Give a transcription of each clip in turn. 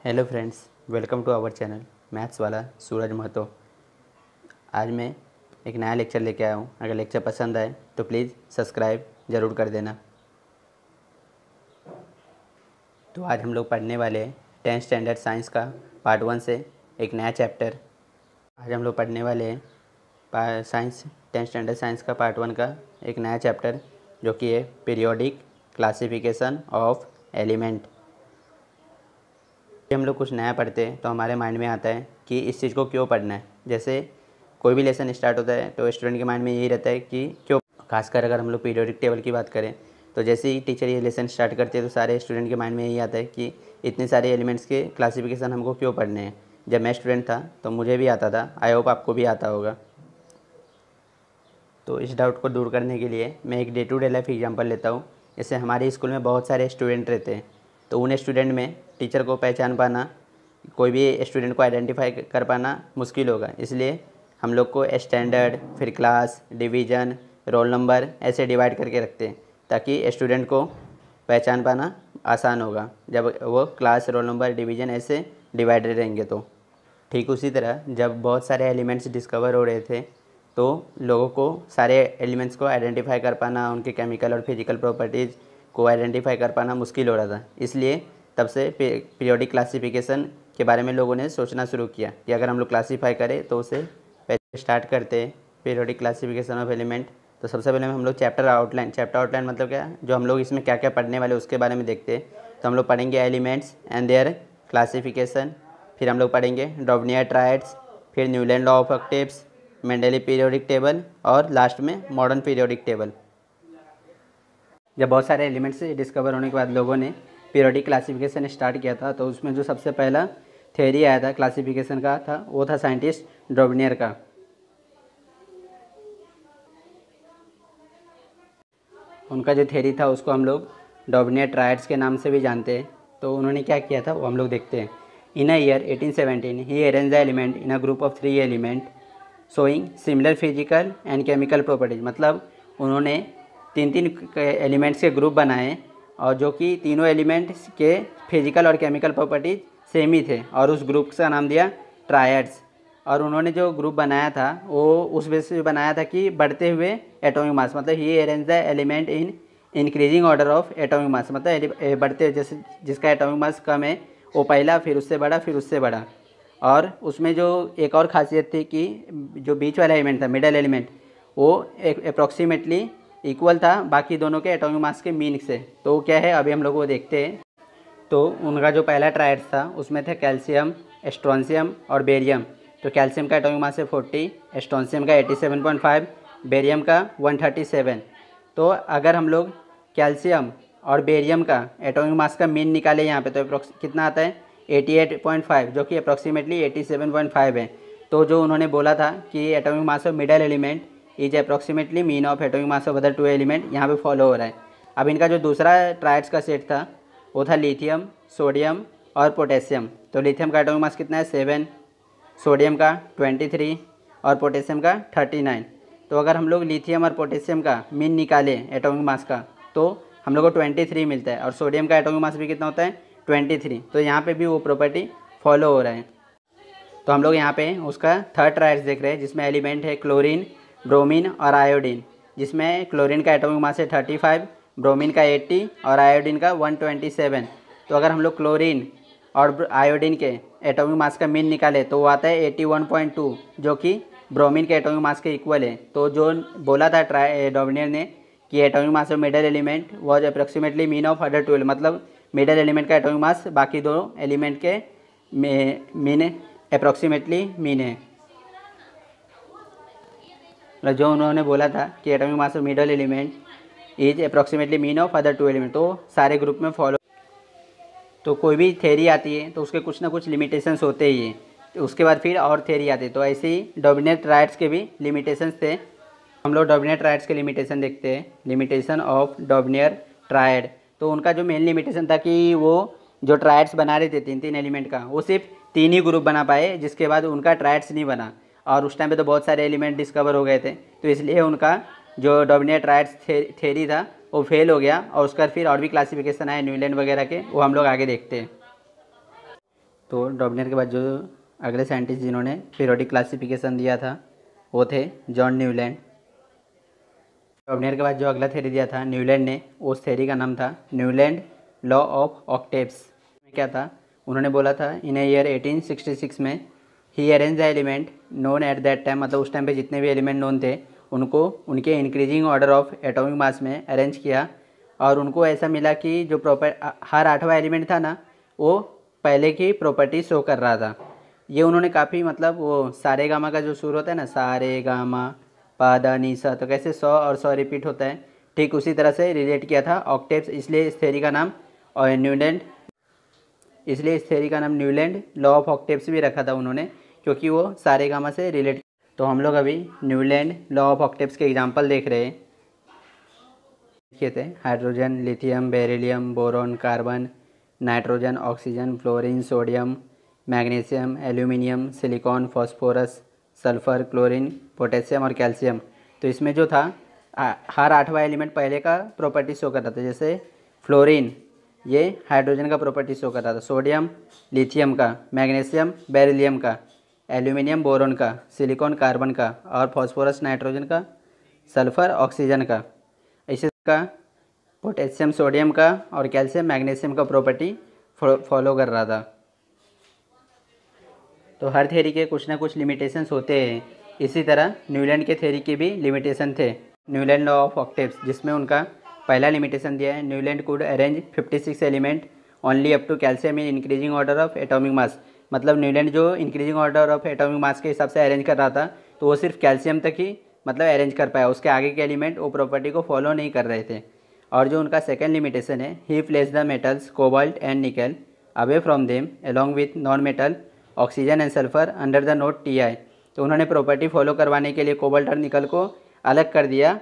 Hello friends, welcome to our channel maths वाला सूरज महतो। आज मैं एक नया लेक्चर लेके आया हूँ। अगर लेक्चर पसंद आए तो प्लीज़ सब्सक्राइब ज़रूर कर देना। तो आज हम लोग पढ़ने वाले हैं 10th स्टैंडर्ड साइंस का पार्ट 1 से एक नया चैप्टर। आज हम लोग पढ़ने वाले हैं साइंस 10th स्टैंडर्ड साइंस का पार्ट 1 का एक नया चैप्टर, जो कि है पीरियोडिक क्लासिफिकेशन ऑफ एलिमेंट। जब हम लोग कुछ नया पढ़ते हैं तो हमारे माइंड में आता है कि इस चीज़ को क्यों पढ़ना है। जैसे कोई भी लेसन स्टार्ट होता है तो स्टूडेंट के माइंड में यही रहता है कि क्यों। खासकर अगर हम लोग पीरियोडिक टेबल की बात करें तो जैसे ही टीचर ये लेसन स्टार्ट करते हैं तो सारे स्टूडेंट के माइंड में यही आता है कि इतने सारे एलिमेंट्स के क्लासिफिकेशन हमको क्यों पढ़ने हैं। जब मैं स्टूडेंट था तो मुझे भी आता था, आई होप आपको भी आता होगा। तो इस डाउट को दूर करने के लिए मैं एक day to day life example लेता हूँ। जैसे हमारे स्कूल में बहुत सारे स्टूडेंट रहते हैं, तो उन स्टूडेंट में टीचर को पहचान पाना, कोई भी स्टूडेंट को आइडेंटिफाई कर पाना मुश्किल होगा। इसलिए हम लोग को स्टैंडर्ड, फिर क्लास, डिवीज़न, रोल नंबर ऐसे डिवाइड करके रखते हैं, ताकि स्टूडेंट को पहचान पाना आसान होगा जब वो क्लास, रोल नंबर, डिवीज़न ऐसे डिवाइडेड रहेंगे। तो ठीक उसी तरह जब बहुत सारे एलिमेंट्स डिस्कवर हो रहे थे तो लोगों को सारे एलिमेंट्स को आइडेंटिफाई कर पाना, उनके केमिकल और फिजिकल प्रॉपर्टीज़ को आइडेंटिफाई कर पाना मुश्किल हो रहा था। इसलिए तब से पीरियोडिक क्लासिफिकेशन के बारे में लोगों ने सोचना शुरू किया कि अगर हम लोग क्लासीफाई करें तो उसे पहले स्टार्ट करते हैं पीरियोडिक क्लासिफिकेशन ऑफ एलिमेंट। तो सबसे पहले हम लोग चैप्टर आउटलाइन मतलब क्या, जो हम लोग इसमें क्या क्या पढ़ने वाले उसके बारे में देखते हैं। तो हम लोग पढ़ेंगे एलिमेंट्स एंड देयर क्लासिफिकेशन, फिर हम लोग पढ़ेंगे डॉबनियर ट्रायड्स, फिर Newland law of octaves, Mendeleev periodic table और लास्ट में मॉडर्न पीरियोडिक टेबल। जब बहुत सारे एलिमेंट्स डिस्कवर होने के बाद लोगों ने पीरियोडिक क्लासिफिकेशन स्टार्ट किया था, तो उसमें जो सबसे पहला थ्योरी आया था क्लासिफिकेशन का था वो था साइंटिस्ट डॉबनियर का। उनका जो थ्योरी था उसको हम लोग डॉबनियर ट्रायड्स के नाम से भी जानते हैं। तो उन्होंने क्या किया था वो हम लोग देखते हैं। In a year 1817 he arrange the element in a group of 3 element showing similar physical and chemical properties. मतलब उन्होंने तीन एलिमेंट्स के ग्रुप बनाए और जो कि तीनों एलिमेंट्स के फिजिकल और केमिकल प्रॉपर्टीज सेम ही थे, और उस ग्रुप का नाम दिया ट्रायड्स। और उन्होंने जो ग्रुप बनाया था वो उस वजह से बनाया था कि बढ़ते हुए एटॉमिक मास, मतलब he arrange the element in increasing order of atomic mass, मतलब बढ़ते जैसे जिसका एटॉमिक मास कम है वो पहला, फिर उससे बड़ा, फिर उससे बड़ा। और उसमें जो एक और ख़ासियत थी कि जो बीच वाला एलिमेंट था, मिडल एलिमेंट, वो अप्रॉक्सीमेटली इक्वल था बाकी दोनों के एटॉमिक मास के मीन से। तो क्या है अभी हम लोग वो देखते हैं। तो उनका जो पहला ट्रायड्स था उसमें थे कैल्शियम, स्ट्रोंशियम और बेरियम। तो कैल्शियम का एटॉमिक मास है 40, स्ट्रोंशियम का 87.5, बेरियम का 137। तो अगर हम लोग कैल्शियम और बेरियम का एटॉमिक मास का मीन निकाले यहाँ पे तो कितना आता है 88.5, जो कि अप्रॉक्सीमेटली 87.5 है। तो जो उन्होंने बोला था कि atomic mass of middle element is approximately mean of atomic mass of other 2 element, यहाँ पे फॉलो हो रहा है। अब इनका जो दूसरा ट्रायड्स का सेट था वो था लिथियम, सोडियम और पोटेशियम। तो लिथियम का एटॉमिक मास कितना है 7, सोडियम का 23 और पोटेशियम का 39। तो अगर हम लोग लिथियम और पोटेशियम का मीन निकालें एटॉमिक मास का तो हम लोग को 23 मिलता है, और सोडियम का एटॉमिक मास भी कितना होता है 23। तो यहाँ पे भी वो प्रॉपर्टी फॉलो हो रहा है। तो हम लोग यहाँ पे उसका थर्ड ट्रायड्स देख रहे हैं, जिसमें एलिमेंट है क्लोरीन, ब्रोमीन और आयोडीन। जिसमें क्लोरीन का एटॉमिक मास है 35, ब्रोमीन का 80 और आयोडीन का 127। तो अगर हम लोग क्लोरीन और आयोडीन के एटॉमिक मास का मीन निकाले तो वो आता है 81.2, जो कि ब्रोमीन के एटॉमिक मास के इक्वल है। तो जो बोला था डॉबनियर ने कि atomic mass of middle element was approximately mean of other 2, मतलब मिडल एलिमेंट का एटॉमिक मास बाकी दो एलिमेंट के मीन अप्रॉक्सीमेटली मीन है। जो उन्होंने बोला था कि atomic mass of middle element is approximately mean of other 2 element, तो सारे ग्रुप में फॉलो। तो कोई भी थ्योरी आती है तो उसके कुछ ना कुछ लिमिटेशंस होते ही हैं, तो उसके बाद फिर और थ्योरी आती है। तो ऐसे ही डॉबनियर ट्रायड्स के भी लिमिटेशंस थे। हम लोग डॉबनियर ट्रायड्स के लिमिटेशन देखते हैं। Limitation of Daubernier triad. तो उनका जो मेन लिमिटेशन था कि वो जो ट्रायड्स बना रहे थे तीन एलिमेंट का, वो सिर्फ 3 ही ग्रुप बना पाए, जिसके बाद उनका ट्रायड्स नहीं बना। और उस टाइम पे तो बहुत सारे एलिमेंट डिस्कवर हो गए थे, तो इसलिए उनका जो डॉबनियर ट्रायड्स थ्योरी था वो फेल हो गया। और उसका फिर और भी क्लासिफिकेशन आए न्यूलैंड वगैरह के, वो हम लोग आगे देखते हैं। तो डॉबनेर के बाद जो अगले साइंटिस्ट जिन्होंने पीरियोडिक क्लासिफिकेशन दिया था वो थे जॉन न्यूलैंड। डॉबनेर के बाद जो अगला थ्योरी दिया था न्यूलैंड ने, उस थ्योरी का नाम था न्यूलैंड लॉ ऑफ ऑक्टेव्स। क्या था, उन्होंने बोला था इन ईयर 1866 में he arrange the element known at that time, मतलब उस टाइम पे जितने भी एलिमेंट नोन थे उनको उनके इंक्रीजिंग ऑर्डर ऑफ एटॉमिक मास में अरेंज किया। और उनको ऐसा मिला कि जो हर 8वां एलिमेंट था ना वो पहले की प्रॉपर्टी शो कर रहा था। ये उन्होंने काफ़ी, मतलब वो सारे गामा का जो सुर होता है ना, सारे गामा पा दा नी सा, तो कैसे 100 और 100 रिपीट होता है, ठीक उसी तरह से रिलेट किया था ऑक्टेव्स। इसलिए इस थ्योरी का नाम न्यूलैंड लॉ ऑफ ऑक्टेव्स भी रखा था उन्होंने, क्योंकि वो सारे गामा से रिलेट। तो हम लोग अभी न्यूलैंड लॉ ऑफ ऑक्टेव्स के एग्जांपल देख रहे हैं। देखिए थे hydrogen, lithium, beryllium, boron, carbon, nitrogen, oxygen, fluorine, sodium, magnesium, aluminium, silicon, phosphorus, sulphur, chlorine, potassium और कैल्शियम। तो इसमें जो था हर 8वां एलिमेंट पहले का प्रॉपर्टी शो कर रहा था। जैसे फ्लोरीन ये हाइड्रोजन का प्रॉपर्टी शो कर रहा था, सोडियम लिथियम का, मैग्नीशियम बेरिलियम का, एल्यूमिनियम बोरॉन का, सिलिकॉन कार्बन का और फॉस्फोरस नाइट्रोजन का, सल्फर ऑक्सीजन का। इसी का पोटेशियम सोडियम का और कैल्शियम मैग्नीशियम का प्रॉपर्टी फॉलो कर रहा था। तो हर थ्योरी के कुछ ना कुछ लिमिटेशंस होते हैं। इसी तरह न्यूलैंड के थ्योरी के भी लिमिटेशन थे। न्यूलैंड लॉ ऑफ ऑक्टेव्स, जिसमें उनका पहला लिमिटेशन दिया है Newland could arrange 56 element only up to calcium in increasing order of atomic mass. मतलब न्यूलैंड जो increasing order of atomic mass के हिसाब से अरेंज कर रहा था, तो वो सिर्फ कैल्शियम तक ही मतलब अरेंज कर पाया, उसके आगे के एलिमेंट वो प्रॉपर्टी को फॉलो नहीं कर रहे थे। और जो उनका सेकेंड लिमिटेशन है, he place the metals cobalt and nickel away from them along with non metal oxygen and sulphur under the note TI। तो उन्होंने प्रॉपर्टी फॉलो करवाने के लिए कोबाल्ट और निकल को अलग कर दिया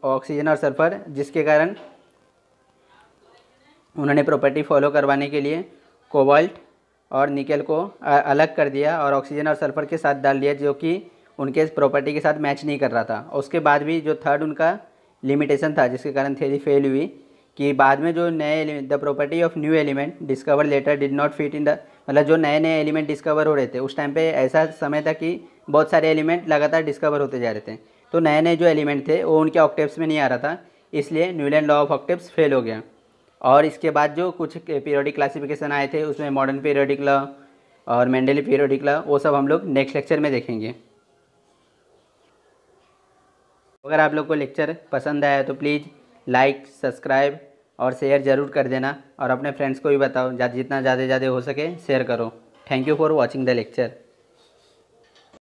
ऑक्सीजन और सल्फर, जिसके कारण उन्होंने प्रॉपर्टी फॉलो करवाने के लिए कोबाल्ट और निकल को अलग कर दिया और ऑक्सीजन और सल्फर के साथ डाल दिया, जो कि उनके प्रॉपर्टी के साथ मैच नहीं कर रहा था। उसके बाद भी जो थर्ड उनका लिमिटेशन था, जिसके कारण थ्योरी फेल हुई, कि बाद में जो नए the property of new element discover later did not fit in the, मतलब जो नए नए एलिमेंट डिस्कवर हो रहे थे उस टाइम पे ऐसा समय था कि बहुत सारे एलिमेंट लगातार डिस्कवर होते जा रहे थे, तो नए नए जो एलिमेंट थे वो उनके ऑक्टेव्स में नहीं आ रहा था, इसलिए Newland law of octaves fail हो गया। और इसके बाद जो कुछ पीरियोडिक क्लासिफिकेशन आए थे उसमें मॉडर्न पीरियोडिक लॉ और मेंडली पीरियोडिक लॉ, वो सब हम लोग नेक्स्ट लेक्चर में देखेंगे। अगर आप लोग को लेक्चर पसंद आया तो प्लीज़ लाइक, सब्सक्राइब और शेयर ज़रूर कर देना, और अपने फ्रेंड्स को भी बताओ, जितना ज़्यादा हो सके शेयर करो। Thank you for watching the lecture.